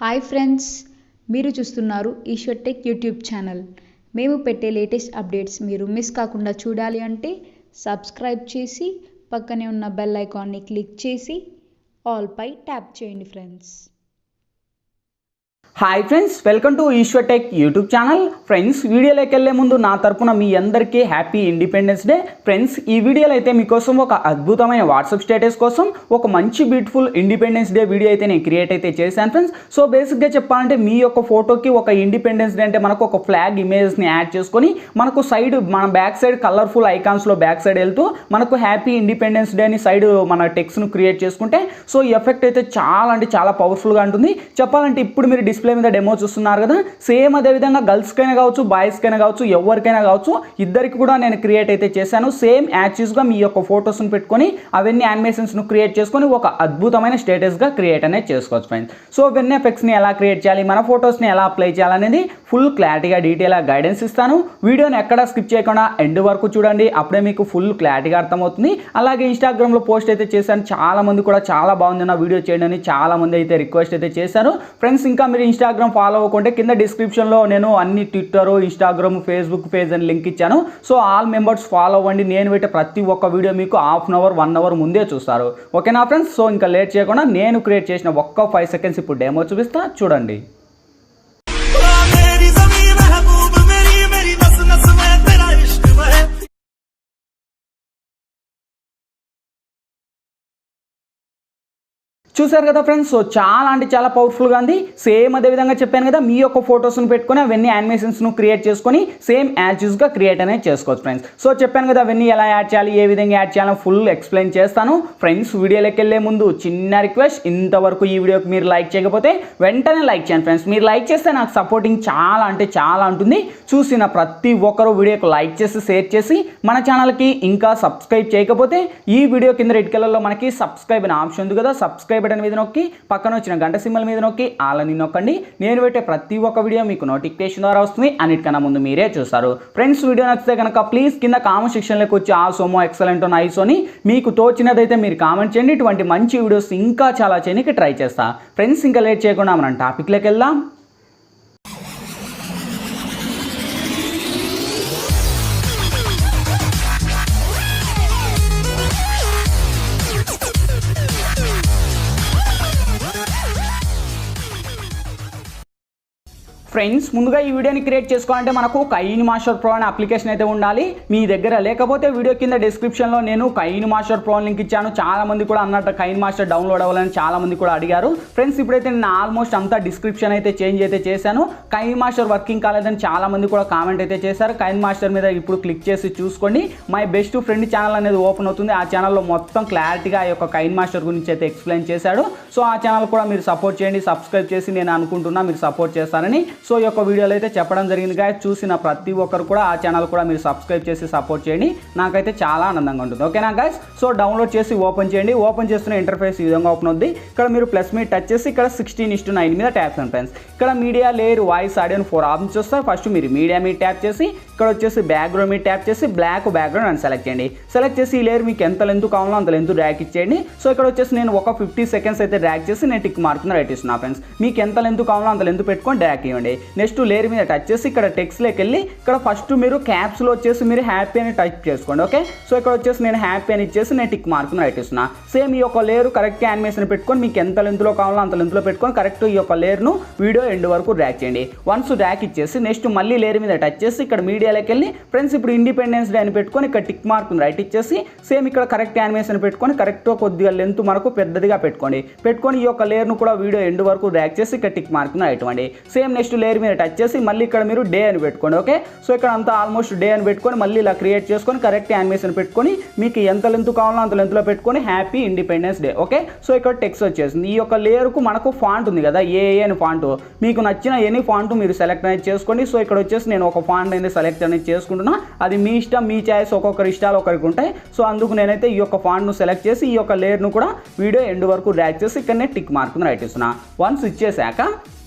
Hi friends, మీరు చూస్తున్నారు Eshwar tech YouTube channel. మేము పెట్టే లేటెస్ట్ అప్డేట్స్ మీరు మిస్ కాకుండా చూడాలి అంటే సబ్స్క్రైబ్ చేసి పక్కనే ఉన్న బెల్ ఐకాన్ని క్లిక్ చేసి ఆల్ పై ట్యాప్ చేయండి friends. Hi friends, welcome to Eshwar tech YouTube channel. Friends, వీడియోలోకి వెళ్ళే ముందు నా తరపున మీ అందరికీ హ్యాపీ ఇండిపెండెన్స్ డే. ఫ్రెండ్స్, ఈ వీడియోలో అయితే మీకోసం ఒక అద్భుతమైన వాట్సాప్ స్టేటస్ కోసం ఒక మంచి బ్యూటిఫుల్ ఇండిపెండెన్స్ డే వీడియో అయితే నేను క్రియేట్ అయితే చేశాను ఫ్రెండ్స్. సో బేసిక్గా చెప్పాలంటే మీ యొక్క ఫోటోకి ఒక ఇండిపెండెన్స్ డే అంటే మనకు ఒక ఫ్లాగ్ ఇమేజ్ని యాడ్ చేసుకొని మనకు సైడ్ మన బ్యాక్ సైడ్ కలర్ఫుల్ ఐకాన్స్లో బ్యాక్ సైడ్ వెళ్తూ మనకు హ్యాపీ ఇండిపెండెన్స్ డే అని సైడ్ మన టెక్స్ట్ను క్రియేట్ చేసుకుంటే సో ఈ ఎఫెక్ట్ అయితే చాలా అంటే చాలా పవర్ఫుల్గా ఉంటుంది. చెప్పాలంటే ఇప్పుడు మీరు డిస్ప్లే మీద డెమో చూస్తున్నారు కదా, సేమ్ అదే విధంగా గర్ల్స్కైనా కావచ్చు, బాయ్స్కైనా కావచ్చు, ఎవరికైనా కావచ్చు, ఇద్దరికి కూడా నేను క్రియేట్ అయితే చేశాను. సేమ్ యాక్చువల్గా మీ యొక్క ఫొటోస్ని పెట్టుకొని అవన్నీ యానిమేషన్స్ను క్రియేట్ చేసుకొని ఒక అద్భుతమైన స్టేటస్గా క్రియేట్ అనేది చేసుకోవచ్చు ఫ్రెండ్స్. సో ఇవన్నీ ఎఫెక్ట్స్ని ఎలా క్రియేట్ చేయాలి, మన ఫొటోస్ని ఎలా అప్లై చేయాలనేది ఫుల్ క్లారిటీగా డీటెయిల్గా గైడెన్స్ ఇస్తాను. వీడియోని ఎక్కడ స్కిప్ చేయకుండా ఎండ్ వరకు చూడండి, అప్పుడే మీకు ఫుల్ క్లారిటీగా అర్థమవుతుంది. అలాగే ఇన్స్టాగ్రామ్లో పోస్ట్ అయితే చేశాను, చాలా మంది కూడా చాలా బాగుంది నా వీడియో చేయండి అని చాలా మంది అయితే రిక్వెస్ట్ అయితే చేశారు ఫ్రెండ్స్. ఇంకా మీరు ఇన్స్టాగ్రామ్ ఫాలో అవ్వకుంటే కింద డిస్క్రిప్షన్లో నేను అన్ని ట్విట్టర్, ఇన్స్టాగ్రామ్, ఫేస్బుక్ పేజ్ అని లింక్ ఇచ్చాను. సో ఆల్ మెంబర్స్ ఫాలో అవ్వండి. నేను పెట్టే ప్రతి ఒక్క వీడియో మీకు హాఫ్ అన్ అవర్ 1 అవర్ ముందే చూస్తారు. ఓకేనా ఫ్రెండ్స్? సో ఇంకా లేట్ చేయకుండా నేను క్రియేట్ చేసిన ఒక్క 5 సెకండ్స్ ఇప్పుడు డెమో చూపిస్తా, చూడండి. చూసారు కదా ఫ్రెండ్స్, సో చాలా అంటే చాలా పవర్ఫుల్గా ఉంది. సేమ్ అదే విధంగా చెప్పాను కదా, మీ యొక్క ఫొటోస్ని పెట్టుకొని అవన్నీ యానిమేషన్స్ను క్రియేట్ చేసుకొని సేమ్ యాడ్స్గా క్రియేట్ అనేది చేసుకోవచ్చు ఫ్రెండ్స్. సో చెప్పాను కదా అవన్నీ ఎలా యాడ్ చేయాలి, ఏ విధంగా యాడ్ చేయాలో ఫుల్ ఎక్స్ప్లెయిన్ చేస్తాను ఫ్రెండ్స్. వీడియోలోకి వెళ్ళే ముందు చిన్న రిక్వెస్ట్, ఇంతవరకు ఈ వీడియోకి మీరు లైక్ చేయకపోతే వెంటనే లైక్ చేయండి ఫ్రెండ్స్. మీరు లైక్ చేస్తే నాకు సపోర్టింగ్ చాలా అంటే చాలా ఉంటుంది. చూసిన ప్రతి ఒక్కరు వీడియోకి లైక్ చేసి షేర్ చేసి మన ఛానల్కి ఇంకా సబ్స్క్రైబ్ చేయకపోతే ఈ వీడియో కింద రెడ్ కలర్లో మనకి సబ్స్క్రైబ్ అనే ఆప్షన్ ఉంది కదా, సబ్స్క్రైబ్ బటన్ మీద నొక్కి పక్కన వచ్చిన గంట సింబల్ మీద నొక్కి ఆలని నొక్కండి. నేను పెట్టే ప్రతి ఒక్క వీడియో మీకు నోటిఫికేషన్ ద్వారా వస్తుంది. అన్నిటికన్నా ముందు మీరే చూస్తారు ఫ్రెండ్స్. వీడియో నచ్చితే కనుక ప్లీజ్ కింద కామెంట్ సెక్షన్లోకి వచ్చి ఆ సోమో ఎక్సలెంట్ నైస్ అని మీకు తోచినదైతే మీరు కామెంట్ చేయండి. ఇటువంటి మంచి వీడియోస్ ఇంకా చాలా చేయడానికి ట్రై చేస్తా ఫ్రెండ్స్. ఇంకా లేట్ చేయకుండా మనం టాపిక్లోకి వెళ్దాం. ఫ్రెండ్స్, ముందుగా ఈ వీడియోని క్రియేట్ చేసుకోవాలంటే మనకు కైనమాస్టర్ ప్రో అనే అప్లికేషన్ అయితే ఉండాలి మీ దగ్గర. లేకపోతే వీడియో కింద డిస్క్రిప్షన్లో నేను కైనమాస్టర్ ప్రో లింక్ ఇచ్చాను. చాలా మంది కూడా అన్నట్టు కైనమాస్టర్ డౌన్లోడ్ అవ్వాలని చాలా మంది కూడా అడిగారు ఫ్రెండ్స్. ఇప్పుడైతే నేను ఆల్మోస్ట్ అంతా డిస్క్రిప్షన్ అయితే చేంజ్ అయితే చేశాను. కైనమాస్టర్ వర్కింగ్ కాలేదని చాలా మంది కూడా కామెంట్ అయితే చేశారు. కైనమాస్టర్ మీద ఇప్పుడు క్లిక్ చేసి చూసుకోండి. మై బెస్ట్ ఫ్రెండ్ ఛానల్ అనేది ఓపెన్ అవుతుంది. ఆ ఛానల్లో మొత్తం క్లారిటీగా ఆ యొక్క కైనమాస్టర్ గురించి అయితే ఎక్స్ప్లెయిన్ చేశాడు. సో ఆ ఛానల్ కూడా మీరు సపోర్ట్ చేయండి, సబ్స్క్రైబ్ చేసి నేను అనుకుంటున్నా మీరు సపోర్ట్ చేస్తారని. సో ఈ యొక్క వీడియోలో అయితే చెప్పడం జరిగింది గాయస్. చూసిన ప్రతి ఒక్కరు కూడా ఆ ఛానల్ కూడా మీరు సబ్స్క్రైబ్ చేసి సపోర్ట్ చేయండి, నాకైతే చాలా ఆనందంగా ఉంటుంది. ఓకేనా గాయస్? సో డౌన్లోడ్ చేసి ఓపెన్ చేయండి. ఓపెన్ చేస్తున్న ఇంటర్ఫేస్ ఈ విధంగా ఓపెన్ అవుతుంది. ఇక్కడ మీరు ప్లస్ మీద టచ్ చేసి ఇక్కడ 16:9 మీద ట్యాప్ చేయండి ఫ్రెండ్స్. ఇక్కడ media, layer, voice, audio 4 options వస్తాయి. ఫస్ట్ మీరు మీడియా మీద ట్యాప్ చేసి ఇక్కడ వచ్చేసి బ్యాక్గ్రౌండ్ మీద ట్యాప్ చేసి బ్లాక్ బ్యాక్గ్రౌండ్ అని సెలెక్ట్ చేయండి. సెలెక్ట్ చేసి ఈ లేయర్ మీకు ఎంత లెంత్ కావాలో అంత లెంత్ డ్రాగ్ ఇచ్చేయండి. సో ఇక్కడ వచ్చేసి నేను ఒక 50 సెకండ్స్ అయితే డ్రాగ్ చేసి నేను టిక్ మార్క్ రైట్ ఇస్తున్నా ఫ్రెండ్స్. మీకు ఎంత లెంత్ కావాలో అంత లెంత్ పెట్టుకొని డ్రాగ్ ఇవ్వండి. నెక్స్ట్ లేయర్ మీద టచ్ చేసి ఇక్కడ టెక్స్ట్లోకి వెళ్ళి ఇక్కడ ఫస్ట్ మీరు క్యాప్స్లో వచ్చేసి మీరు హ్యాపీ అని టైప్ చేసుకోండి. ఓకే, సో ఇక్కడ వచ్చేసి నేను హ్యాపీ అని ఇచ్చేసి నేను టిక్ మార్క్ రైట్ ఇస్తున్నా. సేమ్ ఈ యొక్క లేయర్ కరెక్ట్ యానిమేషన్ పెట్టుకొని మీకు ఎంత లెంత్లో కావాలో అంత లెంత్లో పెట్టుకొని కరెక్ట్ ఈ యొక్క లేయర్ను వీడియో ఎండ్ వరకు డ్రాగ్ చేయండి. వన్స్ డ్రాగ్ ఇచ్చేసి నెక్స్ట్ మళ్ళీ లేయర్ మీద టచ్ చేసి ఇక్కడ మీడియాలోకి వెళ్ళి ఫ్రెండ్స్ ఇప్పుడు ఇండిపెండెన్స్ డే అని పెట్టుకొని ఇక్కడ టిక్ మార్క్ రైట్ ఇచ్చేసి సేమ్ ఇక్కడ కరెక్ట్ యానిమేషన్ పెట్టుకొని కరెక్ట్ కొద్దిగా లెంత్ మనకు పెద్దదిగా పెట్టుకోండి. పెట్టుకొని ఈ యొక్క లేయర్ను కూడా వీడియో ఎండ్ వరకు డ్రాగ్ చేసి ఇక్కడ టిక్ మార్క్ రైట్ ఇవ్వండి. సేమ్ నెక్స్ట్ లేయర్ మీద టచ్ చేసి మళ్ళీ ఇక్కడ మీరు డే అని పెట్టుకోండి. ఓకే, సో ఇక్కడ అంతా ఆల్మోస్ట్ డే అని పెట్టుకొని మళ్ళీ ఇలా క్రియేట్ చేసుకొని కరెక్ట్ యానిమేషన్ పెట్టుకొని మీకు ఎంత లెంత్ కావాలో అంత లెంత్లో పెట్టుకొని happy independence day. Okay, so ఇక్కడ టెక్స్ట్ వచ్చేసింది. ఈ యొక్క లేయర్కు మనకు ఫాంట్ ఉంది కదా, ఏ అని ఫాంట్ మీకు నచ్చిన ఎనీ ఫాంట్ మీరు సెలెక్ట్ అనేది చేసుకోండి. సో ఇక్కడ వచ్చేసి నేను ఒక ఫాంట్ అనేది సెలెక్ట్ అనేది చేసుకుంటున్నా. అది మీ ఇష్టం, మీ చాయిస్, ఒక్కొక్కరి ఇష్టాలు ఒకరికి ఉంటాయి. సో అందుకు నేనైతే ఈ యొక్క ఫాంట్ను సెలెక్ట్ చేసి ఈ యొక్క లేయర్ను కూడా వీడియో ఎండ్ వరకు డ్రాగ్ చేసి ఇక్కడనే టిక్ మార్క్ రైట్ ఇస్తున్నా. వన్స్ ఇచ్చేసాక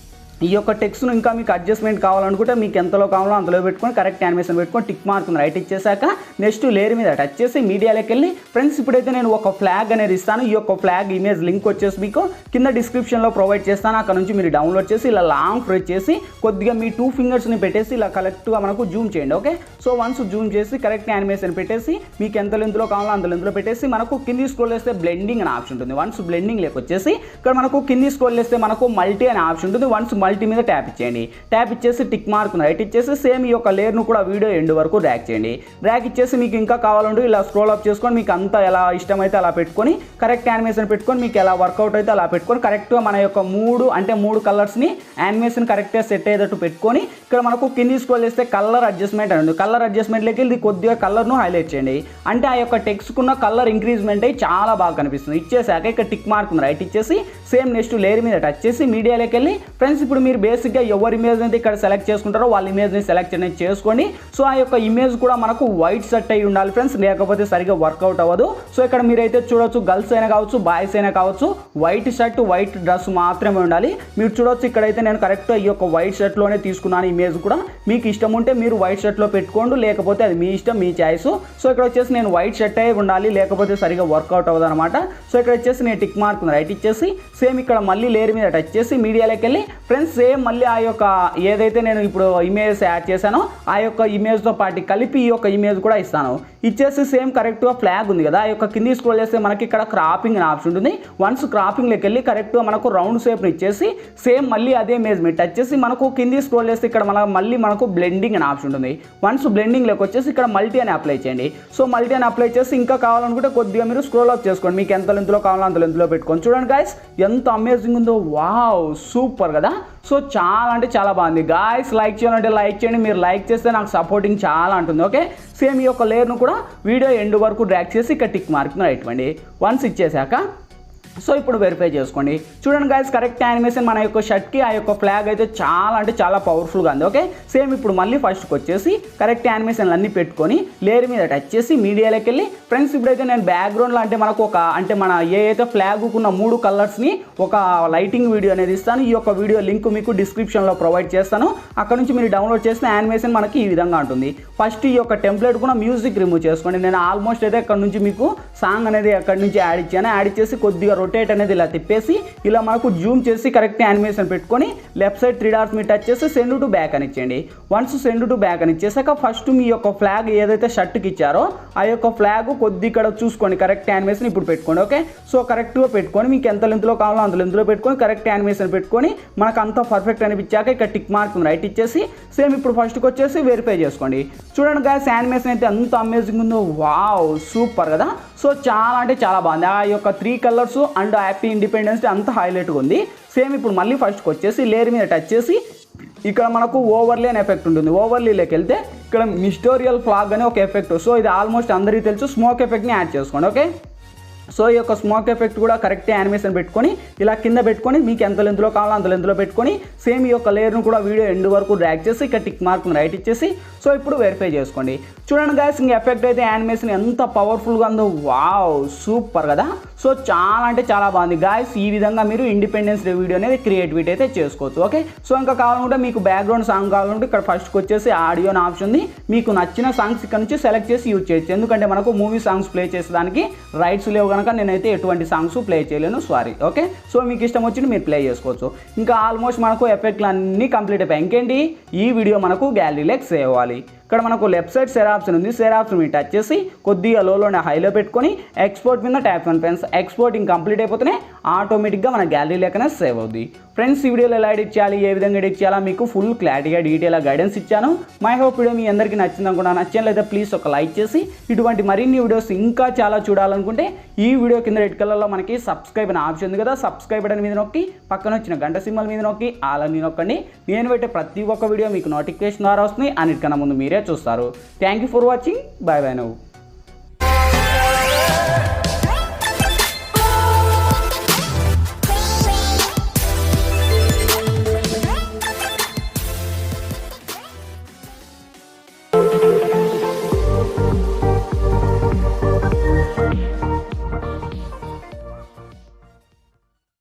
ఈ యొక్క టెక్స్ట్ను ఇంకా మీకు అడ్జస్ట్మెంట్ కావాలనుకుంటే మీకు ఎంతలో కావాలో అంతలో పెట్టుకొని కరెక్ట్ యానిమేషన్ పెట్టుకొని టిక్ మార్క్ రైట్ ఇచ్చేసాక నెక్స్ట్ లేయర్ మీద టచ్ చేసి మీడియాలోకి వెళ్ళి ఫ్రెండ్స్ ఇప్పుడైతే నేను ఒక ఫ్లాగ్ అనేది ఇస్తాను. ఈ యొక్క ఫ్లాగ్ ఇమేజ్ లింక్ వచ్చేసి మీకు కింద డిస్క్రిప్షన్లో ప్రొవైడ్ చేస్తాను. అక్కడ నుంచి మీరు డౌన్లోడ్ చేసి ఇలా లాంగ్ ప్రెస్ చేసి కొద్దిగా మీ 2 ఫింగర్స్ని పెట్టేసి ఇలా కరెక్ట్గా మనకు జూమ్ చేయండి. ఓకే, సో వన్స్ జూమ్ చేసి కరెక్ట్ యానిమేషన్ పెట్టేసి మీకు ఎంత లెంత్లో కావాలో అంత లెంత్లో పెట్టేసి మనకు కింది స్క్రోల్ చేస్తే బ్లెండింగ్ అనే ఆప్షన్ ఉంటుంది. వన్స్ బ్లెండింగ్ లేక వచ్చేసి ఇక్కడ మనకు కింది స్క్రోల్ చేస్తే మనకు మల్టీ అనే ఆప్షన్ ఉంటుంది. వన్స్ మల్టీ మీద ట్యాప్ ఇచ్చేయండి. ట్యాప్ ఇచ్చేసి టిక్ మార్క్ రైట్ ఇచ్చేసి సేమ్ ఈ యొక్క లేయర్ను కూడా వీడియో ఎండ్ వరకు డ్రాగ్ చేయండి. డ్రాగ్ ఇచ్చేసి మీకు ఇంకా కావాలంటే ఇలా స్క్రోల్ అప్ చేసుకొని మీకు అంతా ఎలా ఇష్టమైతే అలా పెట్టుకొని కరెక్ట్ యానిమేషన్ పెట్టుకొని మీకు ఎలా వర్కౌట్ అయితే అలా పెట్టుకొని కరెక్ట్గా మన యొక్క 3 కలర్స్ని యానిమేషన్ కరెక్ట్గా సెట్ అయ్యేటట్టు పెట్టుకొని ఇక్కడ మనకు కింది స్క్రోల్ చేస్తే కలర్ అడ్జస్ట్మెంట్ అని ఉంది. కలర్ అడ్జస్ట్మెంట్లోకి వెళ్ళి కొద్దిగా కలర్ను హైలైట్ చేయండి. అంటే ఆ యొక్క టెక్స్ట్కున్న కలర్ ఇంక్రీజ్మెంట్ అయ్యి చాలా బాగా కనిపిస్తుంది. ఇచ్చేసాక ఇక్కడ టిక్ మార్క్ రైట్ ఇచ్చేసి సేమ్ నెక్స్ట్ లేయర్ మీద టచ్ చేసి మీడియాలోకి వెళ్ళి ఫ్రెండ్స్ ఇప్పుడు మీరు బేసిక్గా ఎవరి ఇమేజ్ అయితే ఇక్కడ సెలెక్ట్ చేసుకుంటారో వాళ్ళ ఇమేజ్ని సెలెక్ట్ అనేది చేసుకోండి. సో ఆ యొక్క ఇమేజ్ కూడా మనకు వైట్ సెట్ అయ్యి ఉండాలి ఫ్రెండ్స్, లేకపోతే సరిగా వర్కౌట్ అవ్వదు. సో ఇక్కడ మీరైతే చూడొచ్చు గర్ల్స్ అయినా కావచ్చు బాయ్స్ అయినా కావచ్చు వైట్ షర్ట్ వైట్ డ్రెస్ మాత్రమే ఉండాలి. మీరు చూడొచ్చు ఇక్కడైతే నేను కరెక్ట్గా ఈ యొక్క వైట్ షర్ట్లోనే తీసుకున్నాను ఇమేజ్ కూడా. మీకు ఇష్టం ఉంటే మీరు వైట్ షర్ట్లో పెట్టుకోండి, లేకపోతే అది మీ ఇష్టం మీ చాయిస్. సో ఇక్కడ వచ్చేసి నేను వైట్ షర్ట్ అయ్యి ఉండాలి, లేకపోతే సరిగా వర్కౌట్ అవ్వదు అనమాట. సో ఇక్కడ వచ్చేసి నేను టిక్ మార్క్ రైట్ ఇచ్చేసి సేమ్ ఇక్కడ మళ్ళీ లేయర్ మీద టచ్ చేసి మీడియాలోకి వెళ్ళి ఫ్రెండ్స్ సేమ్ మళ్ళీ ఆ యొక్క ఏదైతే నేను ఇప్పుడు ఇమేజ్ యాడ్ చేశానో ఆ యొక్క ఇమేజ్తో పాటు కలిపి ఈ యొక్క ఇమేజ్ కూడా ఇస్తాను. ఇచ్చేసి సేమ్ కరెక్ట్గా ఫ్లాగ్ ఉంది కదా, ఆ యొక్క కింది స్క్రోల్ చేస్తే మనకి ఇక్కడ క్రాపింగ్ అనే ఆప్షన్ ఉంటుంది. వన్స్ క్రాపింగ్లోకి వెళ్ళి కరెక్ట్గా మనకు రౌండ్ షేప్ని ఇచ్చేసి సేమ్ మళ్ళీ అదే ఇమేజ్ మీద టచ్ చేసి మనకు కింది స్క్రోల్ చేస్తే ఇక్కడ మళ్ళీ మనకు బ్లెండింగ్ అనే ఆప్షన్ ఉంటుంది. వన్స్ బ్లెండింగ్లోకి వచ్చేసి ఇక్కడ మల్టీ అని అప్లై చేయండి. సో మల్టీ అని అప్లై చేసి ఇంకా కావాలనుకుంటే కొద్దిగా మీరు స్క్రోల్ అప్ చేసుకోండి. మీకు ఎంత లెంత్లో కావాలో అంత లెంత్లో పెట్టుకోండి. చూడండి గాయస్ ఎంత అమేజింగ్ ఉందో, వావ్ సూపర్ కదా. సో చాలా అంటే చాలా బాగుంది గాయస్. లైక్ చేయాలంటే లైక్ చేయండి, మీరు లైక్ చేస్తే నాకు సపోర్టింగ్ చాలా ఉంటుంది. ఓకే, సేమ్ ఈ యొక్క లేయర్ను కూడా వీడియో ఎండ్ వరకు డ్రాగ్ చేసి ఇక్కడ టిక్ మార్క్ రైట్ ఇవ్వండి. వన్స్ ఇచ్చేసాక సో ఇప్పుడు వెరిఫై చేసుకోండి. చూడండి గైస్ కరెక్ట్ యానిమేషన్ మన యొక్క షర్ట్కి ఆ యొక్క ఫ్లాగ్ అయితే చాలా అంటే చాలా పవర్ఫుల్గా ఉంది. ఓకే, సేమ్ ఇప్పుడు మళ్ళీ ఫస్ట్కి వచ్చేసి కరెక్ట్ యానిమేషన్లు అన్నీ పెట్టుకొని లేయర్ మీద టచ్ చేసి మీడియాలోకి వెళ్ళి ఫ్రెండ్స్ ఇప్పుడైతే నేను బ్యాక్గ్రౌండ్లో అంటే మనకు మన ఏ అయితే ఫ్లాగ్కున్న 3 కలర్స్ని ఒక లైటింగ్ వీడియో అనేది ఇస్తాను. ఈ యొక్క వీడియో లింక్ మీకు డిస్క్రిప్షన్లో ప్రొవైడ్ చేస్తాను. అక్కడ నుంచి మీరు డౌన్లోడ్ చేసిన యానిమేషన్ మనకి ఈ విధంగా ఉంటుంది. ఫస్ట్ ఈ యొక్క టెంప్లెట్ కూడా మ్యూజిక్ రిమూవ్ చేసుకోండి. నేను ఆల్మోస్ట్ అయితే అక్కడ నుంచి మీకు సాంగ్ అనేది అక్కడి నుంచి యాడ్ ఇచ్చాను. యాడ్ ఇచ్చేసి కొద్దిగా రొటేట్ అనేది ఇలా తిప్పేసి ఇలా మనకు జూమ్ చేసి కరెక్ట్ యానిమేషన్ పెట్టుకొని లెఫ్ట్ సైడ్ 3 డాట్స్ మీద టచ్ చేసి సెండ్ టు బ్యాక్ అని ఇచ్చేయండి. వన్స్ సెండ్ టు బ్యాక్ అని ఇచ్చేసాక ఫస్ట్ మీ యొక్క ఫ్లాగ్ ఏదైతే షర్ట్కి ఇచ్చారో ఆ యొక్క ఫ్లాగ్ కొద్ది ఇక్కడ చూసుకోండి కరెక్ట్ యానిమేషన్ ఇప్పుడు పెట్టుకోండి. ఓకే, సో కరెక్ట్గా పెట్టుకొని మీకు ఎంత లెంత్లో కావాలో అంత లెంత్లో పెట్టుకొని కరెక్ట్ యానిమేషన్ పెట్టుకొని మనకు అంత పర్ఫెక్ట్ అనిపించాక ఇక్కడ టిక్ మార్క్ రైట్ ఇచ్చేసి సేమ్ ఇప్పుడు ఫస్ట్కి వచ్చేసి వెరిఫై చేసుకోండి. చూడండి గాయ్స్ యానిమేషన్ అయితే ఎంత అమేజింగ్ ఉందో, వావ్ సూపర్ కదా. సో చాలా అంటే చాలా బాగుంది. ఆ యొక్క 3 colours and happy independence day అంతా హైలైట్గా ఉంది. సేమ్ ఇప్పుడు మళ్ళీ ఫస్ట్కి వచ్చేసి లేయర్ మీద టచ్ చేసి ఇక్కడ మనకు ఓవర్లీ అనే ఎఫెక్ట్ ఉంటుంది. ఓవర్లీలోకి వెళ్తే ఇక్కడ మిస్టోరియల్ ఫ్లాగ్ అనే ఒక ఎఫెక్ట్. సో ఇది ఆల్మోస్ట్ అందరికీ తెలుసు, స్మోక్ ఎఫెక్ట్ని యాడ్ చేసుకోండి. ఓకే, సో ఈ యొక్క స్మోక్ ఎఫెక్ట్ కూడా కరెక్ట్ యానిమేషన్ పెట్టుకొని ఇలా కింద పెట్టుకొని మీకు ఎంత లెంత్లో కావాలో అంత లెంత్లో పెట్టుకొని సేమ్ ఈ యొక్క లేయర్ను కూడా వీడియో ఎండ్ వరకు డ్రాగ్ చేసి ఇక్కడ టిక్ మార్క్ రైట్ ఇచ్చేసి సో ఇప్పుడు వెరిఫై చేసుకోండి. చూడండి గాయస్ ఇంక ఎఫెక్ట్ అయితే యానిమేషన్ ఎంత పవర్ఫుల్గా ఉందో, వావ్ సూపర్ కదా. సో చాలా అంటే చాలా బాగుంది గాయస్. ఈ విధంగా మీరు ఇండిపెండెన్స్ డే వీడియో అనేది క్రియేటివిటీ అయితే చేసుకోవచ్చు. ఓకే, సో ఇంకా కావాలనుకుంటే మీకు బ్యాక్గ్రౌండ్ సాంగ్ కావాలంటే ఇక్కడ ఫస్ట్కి వచ్చేసి ఆడియో అనే ఆప్షన్ ఉంది. మీకు నచ్చిన సాంగ్స్ ఇక్కడ నుంచి సెలెక్ట్ చేసి యూజ్ చేయొచ్చు. ఎందుకంటే మనకు మూవీ సాంగ్స్ ప్లే చేసేదానికి రైట్స్ లేవు కనుక నేనైతే ఎటువంటి సాంగ్స్ ప్లే చేయలేను, సారీ. ఓకే, సో మీకు ఇష్టం వచ్చింది మీరు ప్లే చేసుకోవచ్చు. ఇంకా ఆల్మోస్ట్ మనకు ఎఫెక్ట్లు అన్నీ కంప్లీట్ అయిపోయాయి. ఇంకేంటి ఈ వీడియో మనకు గ్యాలరీలోకి సేవ్ అవ్వాలి. ఇక్కడ మనకు లెఫ్ట్ సైడ్ షేర్ ఆప్షన్ ఉంది. షేర్ ఆప్షన్ మీద టచ్ చేసి కొద్దిగా లోనే హైలో పెట్టుకొని ఎక్స్పోర్ట్ మీద tap and friends exporting complete అయిపోతేనే ఆటోమేటిక్గా మన గ్యాలరీ లేకనే సేవ్ అవుద్ది. ఫ్రెండ్స్ ఈ వీడియోలో ఎలా ఎడిట్ చేయాలి, ఏ విధంగా ఎడిట్ చేయాలో మీకు ఫుల్ క్లారిటీగా డీటెయిల్గా గైడెన్స్ ఇచ్చాను. మై హోప్ వీడియో మీ అందరికీ నచ్చింది అనుకున్నా. నచ్చినట్లయితే ప్లీజ్ ఒక లైక్ చేసి ఇటువంటి మరిన్ని వీడియోస్ ఇంకా చాలా చూడాలనుకుంటే ఈ వీడియో కింద రెడ్ కలర్లో మనకి సబ్స్క్రైబ్ అనే ఆప్షన్ ఉంది కదా, సబ్స్క్రైబ్ బటన్ మీద నొక్కి పక్కన వచ్చిన గంట సింబల్ మీద నొక్కి ఆల్ అని నొక్కండి. నేను పెట్టే ప్రతి ఒక్క వీడియో మీకు నోటిఫికేషన్ ద్వారా వస్తుంది. అన్నిటికన్నా ముందు మీరే చూస్తారు. Thank you for watching. Bye bye నవ్వు.